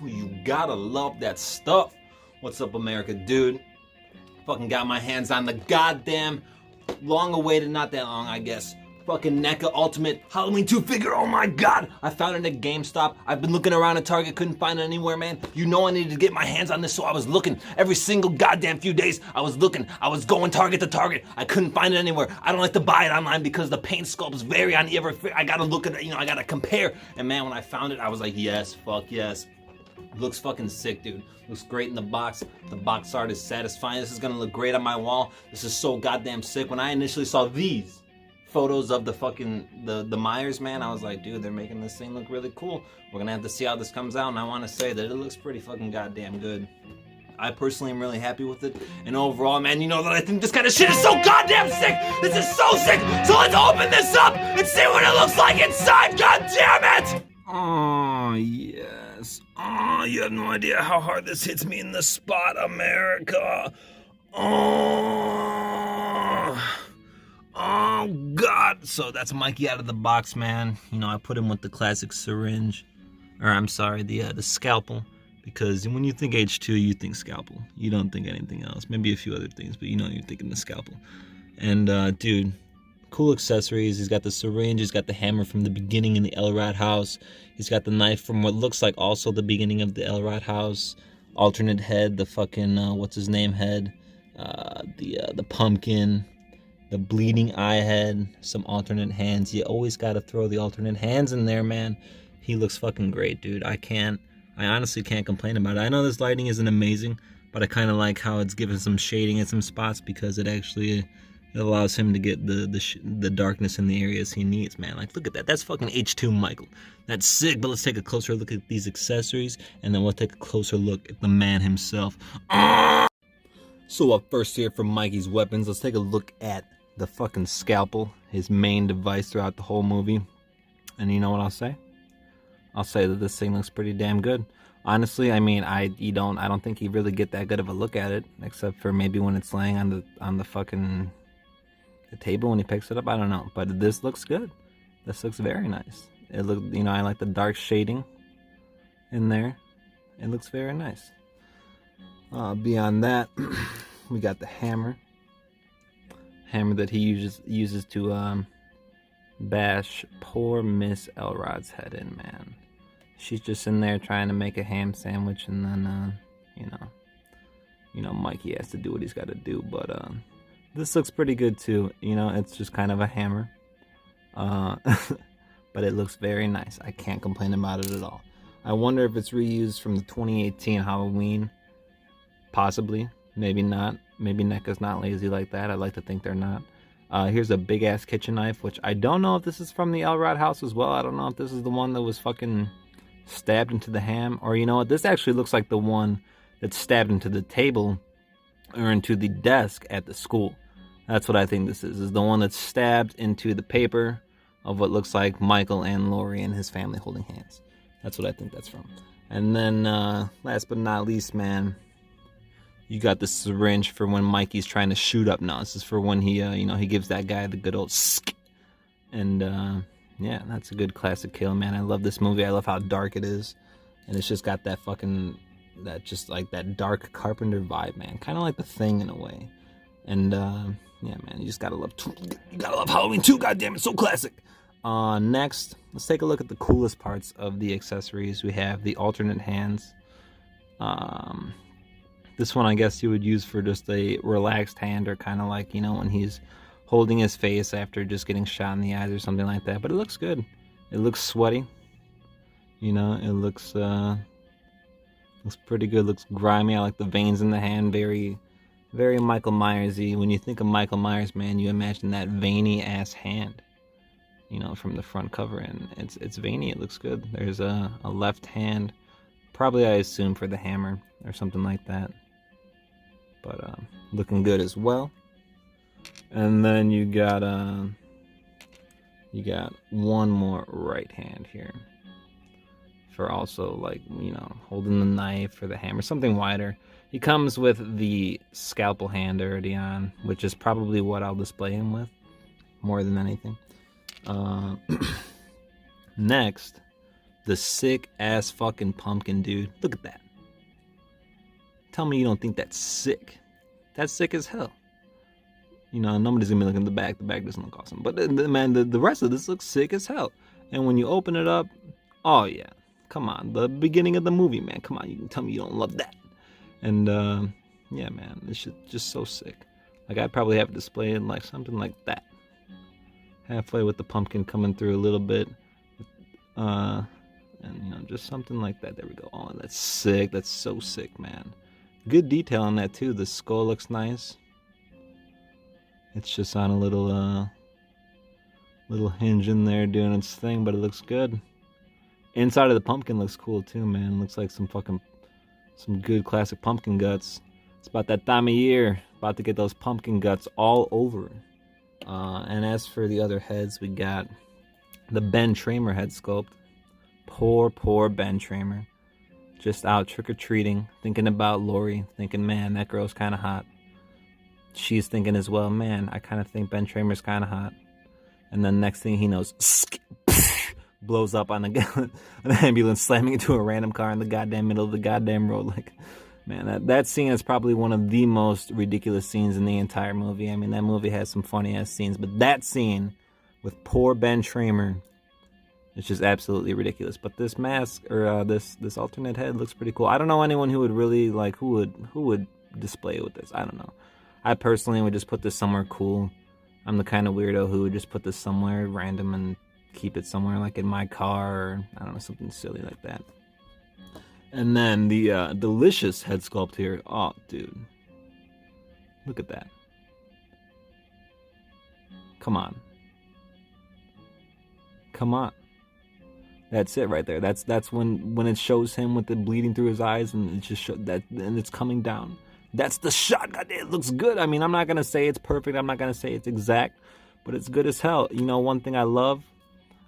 You gotta love that stuff. What's up, America, dude? Fucking got my hands on the goddamn long-awaited, not that long, I guess, fucking NECA Ultimate Halloween 2 figure. Oh my god! I found it at GameStop. I've been looking around at Target, couldn't find it anywhere, man. You know I needed to get my hands on this, so I was looking every single goddamn few days. I was looking. I was going Target to Target. I couldn't find it anywhere. I don't like to buy it online because the paint sculpts vary on every. I gotta look at it, I gotta compare. And man, when I found it, I was like, yes, fuck yes. Looks fucking sick, dude. Looks great in the box. The box art is satisfying. This is gonna look great on my wall. This is so goddamn sick. When I initially saw these photos of the fucking the Myers, man, I was like, dude, they're making this thing look really cool. We're gonna have to see how this comes out, and I want to say that it looks pretty fucking goddamn good. I personally am really happy with it, and overall, man, you know that I think this kind of shit is so goddamn sick. This is so sick. So let's open this up and see what it looks like inside. God damn it! Oh yes. Oh, you have no idea how hard this hits me in the spot, America. Oh god. So that's Mikey out of the box, man. I put him with the classic syringe, or I'm sorry, the scalpel, because when you think H2, you think scalpel. You don't think anything else. Maybe a few other things, but you're thinking the scalpel. And dude, cool accessories. He's got the syringe, he's got the hammer from the beginning in the Elrod house. He's got the knife from what looks like also the beginning of the Elrod house. Alternate head, the fucking what's his name head, the pumpkin, the bleeding eye head, some alternate hands. You always gotta throw the alternate hands in there, man. He looks fucking great, dude. I honestly can't complain about it. I know this lighting isn't amazing, but I kind of like how it's given some shading in some spots, because it actually allows him to get the darkness in the areas he needs, man. Like, look at that. That's fucking H2 Michael. That's sick. But let's take a closer look at these accessories, and then we'll take a closer look at the man himself. So up first here from Mikey's weapons, let's take a look at the fucking scalpel, his main device throughout the whole movie. And you know what I'll say? I'll say that this thing looks pretty damn good. Honestly, I mean, I don't think you really get that good of a look at it, except for maybe when it's laying on the fucking table when he picks it up. I don't know, but this looks good. This looks very nice. It look, I like the dark shading in there. It looks very nice. Beyond that, we got the hammer that he uses to bash poor Miss Elrod's head in, man. She's just in there trying to make a ham sandwich, and then Mikey has to do what he's got to do. But this looks pretty good too. It's just kind of a hammer, but it looks very nice. I can't complain about it at all. I wonder if it's reused from the 2018 Halloween. Possibly, maybe not. Maybe NECA's not lazy like that. I'd like to think they're not. Here's a big ass kitchen knife, which I don't know if this is from the Elrod house as well. I don't know if this is the one that was fucking stabbed into the ham, or you know what? This actually looks like the one that's stabbed into the table or into the desk at the school. That's what I think this is the one that's stabbed into the paper of what looks like Michael and Laurie and his family holding hands. That's what I think that's from. And then last but not least, man, you got the syringe for when Mikey's trying to shoot up. Now this is for when he he gives that guy the good old sk. And yeah, that's a good classic kill, man. I love this movie. I love how dark it is, and it's just got that fucking that dark Carpenter vibe, man. Kind of like The Thing in a way. And yeah, man, you gotta love Halloween 2. Goddamn, it's so classic. Next, let's take a look at the coolest parts of the accessories. We have the alternate hands. This one I guess you would use for just a relaxed hand, or kind of like when he's holding his face after just getting shot in the eyes or something like that. But it looks good. It looks sweaty. It looks pretty good. Looks grimy. I like the veins in the hand. Very, very Michael Myers-y. When you think of Michael Myers, man, you imagine that veiny ass hand. From the front cover, and it's veiny. It looks good. There's a left hand, probably I assume for the hammer or something like that. But looking good as well. And then you got one more right hand here for also holding the knife or the hammer, something wider. He comes with the scalpel hand already on, which is probably what I'll display him with more than anything. Next, the sick ass fucking pumpkin, dude. Look at that. Tell me you don't think that's sick. That's sick as hell. You know, nobody's gonna be looking at the back. The back doesn't look awesome. But man, the rest of this looks sick as hell. And when you open it up, oh yeah. Come on. The beginning of the movie, man. Come on. You can tell me you don't love that. And yeah, man. This shit just so sick. Like, I'd probably have it displayed like something like that. Halfway with the pumpkin coming through a little bit. And, you know, just something like that. There we go. Oh, that's sick. That's so sick, man. Good detail on that, too. The skull looks nice. It's just on a little hinge in there doing its thing, but it looks good. Inside of the pumpkin looks cool, too, man. Looks like some good classic pumpkin guts. It's about that time of year. About to get those pumpkin guts all over. And as for the other heads, we got the Ben Tramer head sculpt. Poor Ben Tramer. Just out trick-or-treating, thinking about Lori, thinking, man, that girl's kind of hot. She's thinking as well, man, I kind of think Ben Tramer's kind of hot. And then next thing he knows, blows up on an ambulance, slamming into a random car in the goddamn middle of the goddamn road. Like, man, that scene is probably one of the most ridiculous scenes in the entire movie. I mean, that movie has some funny-ass scenes, but that scene with poor Ben Tramer, it's just absolutely ridiculous. But this mask, or this alternate head, looks pretty cool. I don't know anyone who would really, like, who would display it with this. I don't know. I personally would just put this somewhere cool. I'm the kind of weirdo who would just put this somewhere random and keep it somewhere, like in my car, or, I don't know, something silly like that. And then the delicious head sculpt here. Oh, dude. Look at that. Come on. Come on. That's it right there. That's when it shows him with the bleeding through his eyes, and it just that, and it's coming down. That's the shot. Goddamn, it looks good. I mean, I'm not gonna say it's perfect. I'm not gonna say it's exact, but it's good as hell. You know, one thing I love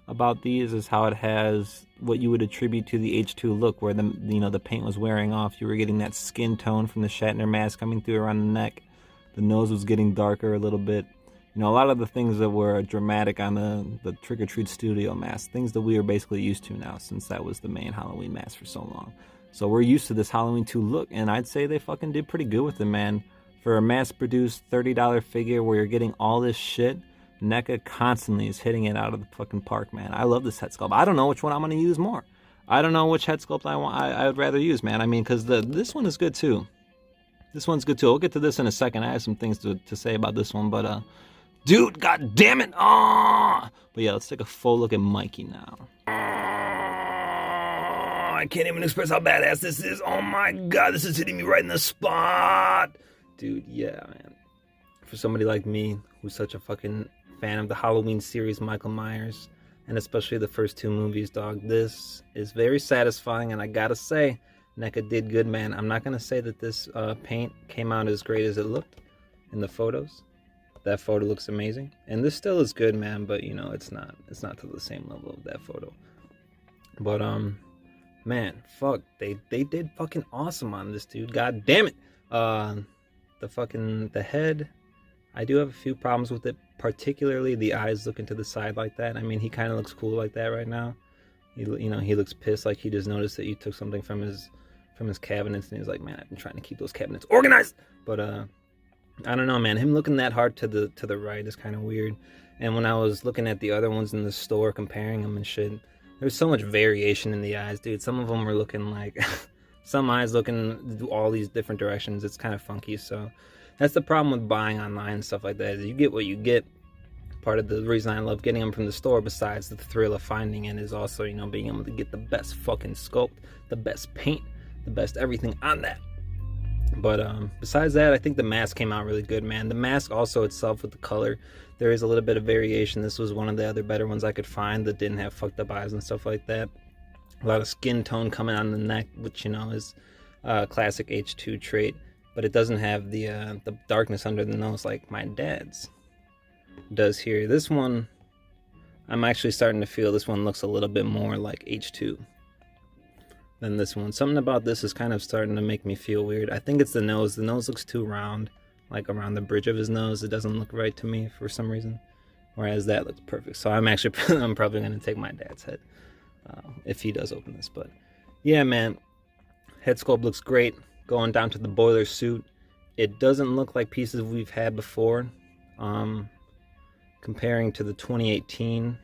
about these is how it has what you would attribute to the H2 look, where the paint was wearing off. You were getting that skin tone from the Shatner mask coming through around the neck. The nose was getting darker a little bit. You know, a lot of the things that were dramatic on the Trick or Treat studio mask, things that we are basically used to now, since that was the main Halloween mask for so long. So we're used to this Halloween 2 look, and I'd say they fucking did pretty good with it, man. For a mass-produced $30 figure where you're getting all this shit, NECA constantly is hitting it out of the fucking park, man. I love this head sculpt. I don't know which one I'm going to use more. I don't know which head sculpt I would rather use, man. I mean, because this one is good, too. This one's good, too. We'll get to this in a second. I have some things to say about this one, but, dude, god damn it! Oh! But yeah, let's take a full look at Mikey now. I can't even express how badass this is. Oh my god, this is hitting me right in the spot. Dude, yeah, man. For somebody like me, who's such a fucking fan of the Halloween series, Michael Myers, and especially the first 2 movies, dog, this is very satisfying, and I gotta say, NECA did good, man. I'm not gonna say that this paint came out as great as it looked in the photos. That photo looks amazing, and this still is good, man, but, you know, it's not to the same level of that photo. But, man, fuck, they did fucking awesome on this, dude. God damn it. The head, I do have a few problems with it, particularly the eyes looking to the side like that. I mean, he kind of looks cool like that right now. He looks pissed, like he just noticed that you took something from his cabinets, and he's like, man, I've been trying to keep those cabinets organized. But I don't know, man. Him looking that hard to the right is kind of weird. And when I was looking at the other ones in the store, comparing them and shit, there's so much variation in the eyes, dude. Some of them were looking like, some eyes looking all these different directions. It's kind of funky. So that's the problem with buying online and stuff like that, is you get what you get. Part of the reason I love getting them from the store, besides the thrill of finding it, is also, you know, being able to get the best fucking sculpt, the best paint, the best everything on that. But besides that, I think the mask came out really good, man. The mask also itself with the color, there is a little bit of variation. This was one of the other better ones I could find that didn't have fucked up eyes and stuff like that. A lot of skin tone coming on the neck, which, you know, is a classic H2 trait. But it doesn't have the darkness under the nose like my dad's does here. This one, I'm actually starting to feel this one looks a little bit more like H2 than this one. Something about this is kind of starting to make me feel weird. I think it's the nose. The nose looks too round, like around the bridge of his nose. It doesn't look right to me for some reason, whereas that looks perfect. So I'm probably going to take my dad's head. if he does open this. But yeah, man, head sculpt looks great. Going down to the boiler suit, it doesn't look like pieces we've had before. Comparing to the 2018,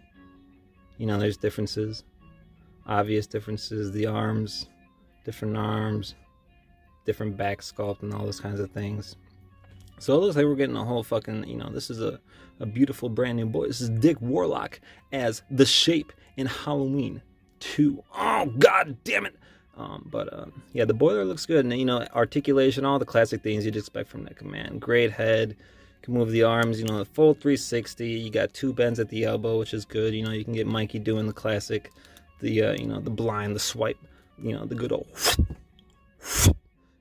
you know, there's differences, obvious differences. The arms, different back sculpt, and all those kinds of things. So it looks like we're getting a whole fucking, you know, this is a beautiful brand new boy. This is Dick Warlock as the Shape in Halloween 2. Oh, god damn it. Yeah, the boiler looks good. And, you know, articulation, all the classic things you'd expect from NECA, man. Great head. Can move the arms, you know, the full 360. You got 2 bends at the elbow, which is good. You know, you can get Mikey doing the classic, you know, the blind, the swipe, you know, the good old.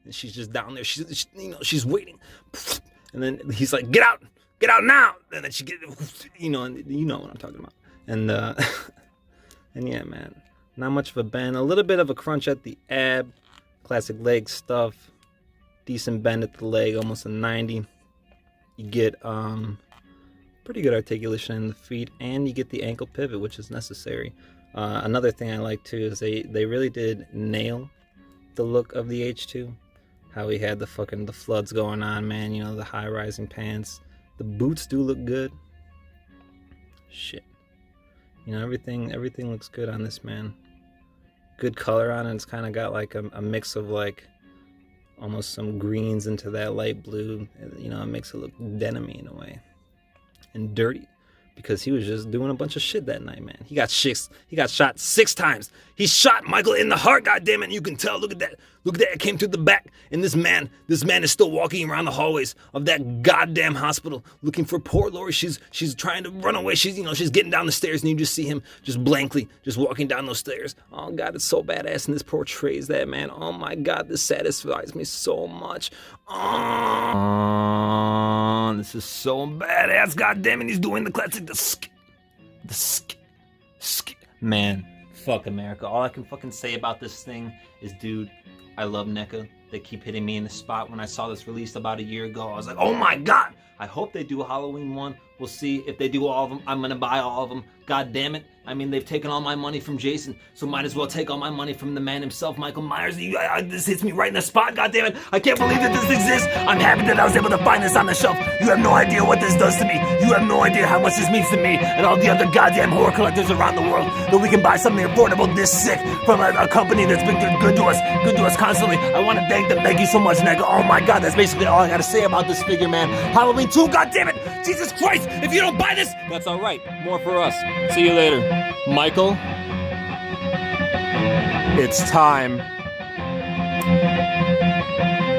And she's just down there. She's you know, she's waiting. And then he's like, get out now. And then she get, you know, and you know what I'm talking about. And and yeah, man, not much of a bend. A little bit of a crunch at the ab. Classic leg stuff. Decent bend at the leg, almost a 90. You get pretty good articulation in the feet, and you get the ankle pivot, which is necessary. Another thing I like too is they really did nail the look of the H2. How he had the floods going on, man. You know, the high rising pants. The boots do look good. Shit. You know, everything looks good on this, man. Good color on it. It's kind of got like a mix of like almost some greens into that light blue. You know, it makes it look denim-y in a way. And dirty. Because he was just doing a bunch of shit that night, man. He got shot 6 times. He shot Michael in the heart, goddammit. You can tell. Look at that. Look at that. It came through the back. And this man is still walking around the hallways of that goddamn hospital looking for poor Lori. She's trying to run away. She's getting down the stairs, and you just see him just blankly just walking down those stairs. Oh god, it's so badass, and this portrays that, man. Oh my god, this satisfies me so much. Oh, this is so badass, goddammit. He's doing the classic man. Fuck America. All I can fucking say about this thing is, dude, I love NECA. They keep hitting me in the spot. When I saw this released about a year ago, I was like, oh my god, I hope they do a Halloween one. We'll see. If they do all of them, I'm gonna buy all of them. God damn it. I mean, they've taken all my money from Jason, so might as well take all my money from the man himself, Michael Myers. This hits me right in the spot, god damn it. I can't believe that this exists. I'm happy that I was able to find this on the shelf. You have no idea what this does to me. You have no idea how much this means to me and all the other goddamn horror collectors around the world, that we can buy something affordable this sick from a company that's been good to us constantly. I want to thank them. Thank you so much, NECA. Oh my god, that's basically all I gotta say about this figure, man. Halloween 2, god damn it. Jesus Christ, if you don't buy this, that's alright. More for us. See you later. Michael, it's time.